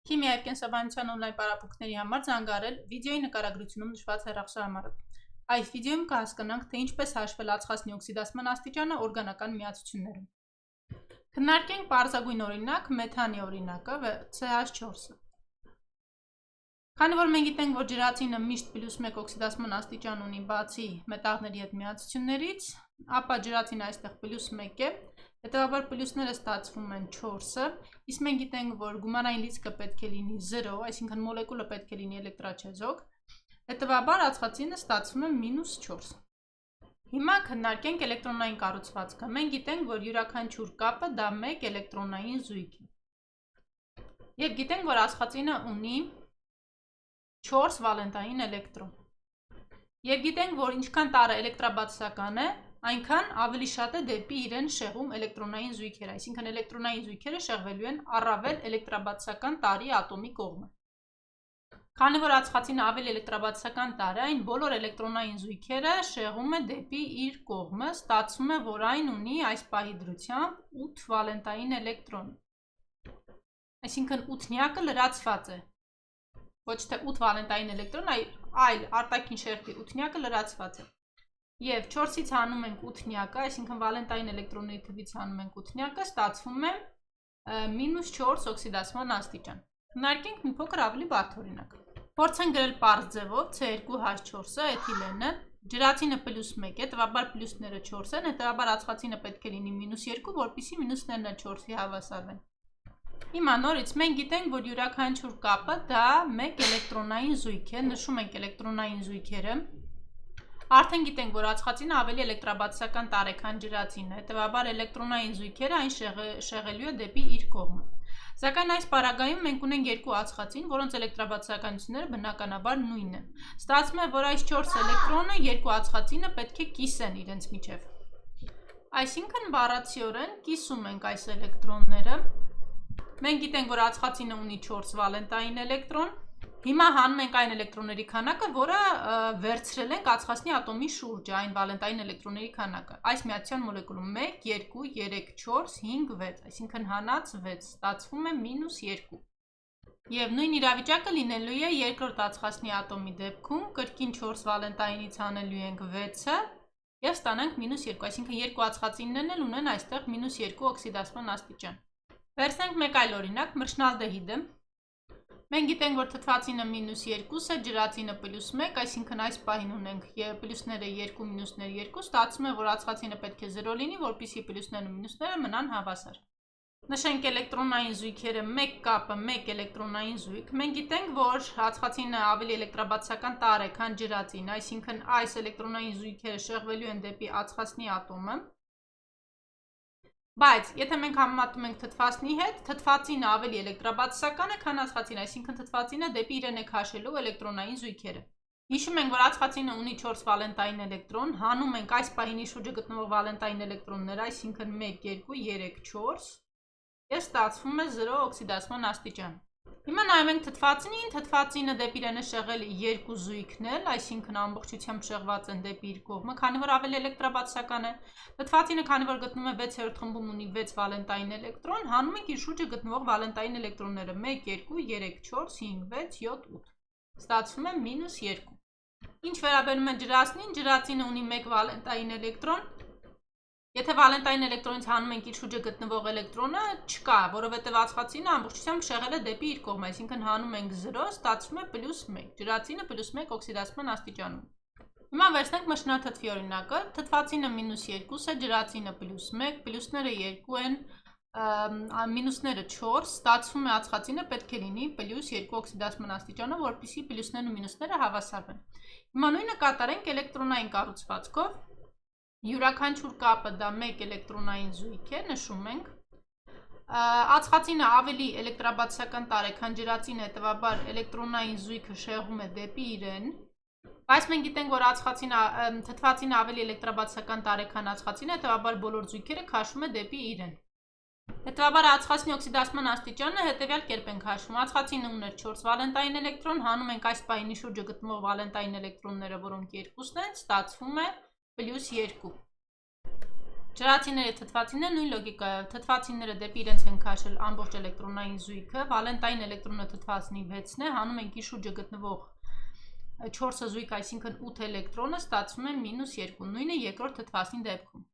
Քիմիայի կենսաբանության օնլայն պարապմունքների համար զանգարել վիդեոյի նկարագրությունում նշված հեռախոսահամարը։ Այս վիդեոյում կհասկանանք, թե ինչպես հաշվել ածխածնի օքսիդացման աստիճանը օրգանական միացություններում։ Քննարկենք պարզագույն օրինակ մեթանի օրինակը CH4-ը։ Քանի որ մենք գիտենք, որ ջրածինը միշտ +1 օքսիդացման աստիճան ունի բացի մետաղների հետ միացություններից, ապա ջրածինը այստեղ +1 է, հետևաբար պլյուսները ստացվում են 4-ը, իսկ մենք գիտենք, որ գումարային լիցքը պետք է լինի 0, այսինքն մոլեկուլը պետք է լինի էլեկտրաչեզոք, հետևաբար ածխածինը ստացվում է -4։ Հիմա քննարկենք էլեկտրոնային կառուցվածքը։ Մենք գիտենք, որ յուրաքանչյուր կապը դա 1 էլեկտրոնային զույգ է։ Եվ գիտենք, որ ածխածինը ունի 4 վալենտային էլեկտրոն։ Եվ գիտենք, որ ինչքան տարը էլեկտրաբացական է, այնքան ավելի շատ է դեպի իրեն շեղում էլեկտրոնային զույգերը, այսինքն էլեկտրոնային զույգերը շեղվելու են առավել էլեկտրաբացական տարի ատոմի կողմը։ Քանի որ ածխածինը ավելի էլեկտրաբացական տարր է, այն բոլոր էլեկտրոնային զույգերը շեղում է դեպի իր կողմը, ստացվում է, որ այն ունի այս պահի դրությամբ 8 վալենտային էլեկտրոն։ Այսինքն 8-նյակը լրացված է։ Ոչ թե 8 վալենտային էլեկտրոն, այլ արտաքին շերտի 8-նյակը լրացված է։ Եվ 4-ից հանում ենք 8-նյակը, այսինքն վալենտային էլեկտրոնների թվից հանում ենք 8-նյակը, ստացվում է -4 օքսիդացման աստիճան։ Քննարկենք մի փոքր ավելի բարդ օրինակ։ Փորձենք գրել պարզ ձևով C2H4-ը էթիլենը, ջրածինը +1 է, տվաբար պլյուսները 4 են, հետևաբար ածխածինը պետք է լինի -2, որպեսզի մինուսներն 4-ի հավասարվեն։ Հիմա նորից մենք գիտենք, որ յուրաքանչյուր կապը դա 1 էլեկտրոնային զույգ է, նշում ենք էլեկտրոնային զույգերը։ Արդեն գիտենք, որ ածխածինը ավելի էլեկտրաբացական տարր է, քան ջրածինը, հետևաբար էլեկտրոնային զույգերը այն շեղելու է դեպի իր կողմը։ Սակայն այս պարագայում մենք ունենք երկու ածխածին, որոնց էլեկտրաբացականությունները բնականաբար նույնն են։ Ստացվում է, որ այս 4 էլեկտրոնը երկու ածխածինը պետք է կիսեն իրենց միջև։ Այսինքն բառացիորեն կիսում ենք այս էլեկտրոնները։ Մենք գիտենք, որ ածխածինը ունի 4 վալենտային էլեկտրոն։ Հիմա հանում ենք այն էլեկտրոնների քանակը, որը վերցրել ենք ածխածնի ատոմի շուրջը, այն վալենտային էլեկտրոնների քանակը։ Այս միացության մոլեկուլում 1, 2, 3, 4, 5, 6, այսինքն հանած 6, ստացվում է -2։ Եվ նույն իրավիճակը լինելու է երկրորդ ածխածնի ատոմի դեպքում, կրկին 4 վալենտայինից հանելու ենք 6-ը եւ ստանանք -2, այսինքն երկու ածխածիններն էլ ունեն այստեղ -2 օքսիդացման աստիճան։ Վերցնենք մեկ այլ օրինակ, մրջնալդեհիդը։ Մենք գիտենք, որ թթվածինը -2 է, ջրածինը +1, այսինքն այս պահին ունենք պլյուսները 2, մինուսները 2, ստացվում է, որ ածխածինը պետք է 0 լինի, որպեսզի պլյուսներն ու մինուսները մնան հավասար։ Նշենք էլեկտրոնային զույգերը, մեկ կապը 1 էլեկտրոնային զույգ։ Մենք գիտենք, որ ածխածինը ավելի էլեկտրաբացական տարր է, քան ջրածինը, այսինքն այս էլեկտրոնային զույգերը շեղվելու են դեպի ածխածնի ատոմը։ Բայց եթե մենք համեմատում ենք թթվածնի հետ, թթվածինը ավելի էլեկտրաբացական է, քան ածխածինը, այսինքն թթվածինը դեպի իրեն է քաշելու էլեկտրոնային զույգերը։ Հիշում ենք, որ ածխածինը ունի 4 վալենտային էլեկտրոն, հանում ենք այս պահին իր շուրջը գտնվող վալենտային էլեկտրոնները, այսինքն 1, 2, 3, 4, եւ ստացվում է 0 օքսիդացման աստիճան։ Հիմա նայում ենք թթվածինին, թթվածինը դեպի իրեն է շեղել երկու զույգներ, այսինքն ամբողջությամբ շեղված են դեպի իր կողմը, քանի որ ավելի էլեկտրաբացական է։ Թթվածինը, քանի որ գտնվում է 6-րդ խմբում, ունի 6 վալենտային էլեկտրոն, հանում ենք իր շուրջը գտնվող վալենտային էլեկտրոնները 1, 2, 3, 4, 5, 6, 7, 8։ Ստացվում է -2։ Ինչ վերաբերում է ջրածնին, ջրածինը ունի 1 վալենտային էլեկտրոն։ Եթե վալենտային էլեկտրոնից հանում ենք իր շուրջը գտնվող էլեկտրոնը, չկա, որովհետև ածխածինը ամբողջությամբ շեղել է դեպի իր կողմը, այսինքն հանում ենք 0, ստացվում է +1, ջրածինը +1 օքսիդացման աստիճանում։ Հիմա վերցնենք մրջնաթթվի օրինակը, թթվածինը -2 է, ջրածինը +1, պլյուսները 2 են, մինուսները 4, ստացվում է ածխածինը պետք է լինի +2 օքսիդացման աստիճանով, որպեսզի պլյուսներն ու մինուսները հավասարվեն։ Հիմա նույնը կատարենք էլեկտրոնային կառուցվածքով։ Յուրաքանչյուր կապը դա 1 էլեկտրոնային զույգ է, նշում ենք։ Ածխածինը ավելի էլեկտրաբացական տարր է, քան ջրածինը, հետևաբար էլեկտրոնային զույգը շեղում է դեպի իրեն։ Բայց մենք գիտենք, որ թթվածինը ավելի էլեկտրաբացական տարր է, քան ածխածինը, հետևաբար բոլոր զույգերը քաշում է դեպի իրեն։ Հետևաբար ածխածնի օքսիդացման աստիճանը հետևյալ կերպ ենք հաշվում։ Ածխածինը ուներ 4 վալենտային էլեկտրոն, հանում ենք այս պահին իր շուրջը գտնվող վալենտային էլեկտրոնները, որոնք 2-ն են, ստացվում է +2։ Ջրածինները թթվածինները նույն լոգիկայով, թթվածինները դեպի իրենց են քաշել ամբողջ էլեկտրոնային զույգը, վալենտային էլեկտրոնը թթվածինի 6-ն է, հանում ենք իր շուրջը գտնվող 4 զույգ, այսինքն 8 էլեկտրոնը ստացվում են -2, նույնը երկրորդ թթվածնի դեպքում։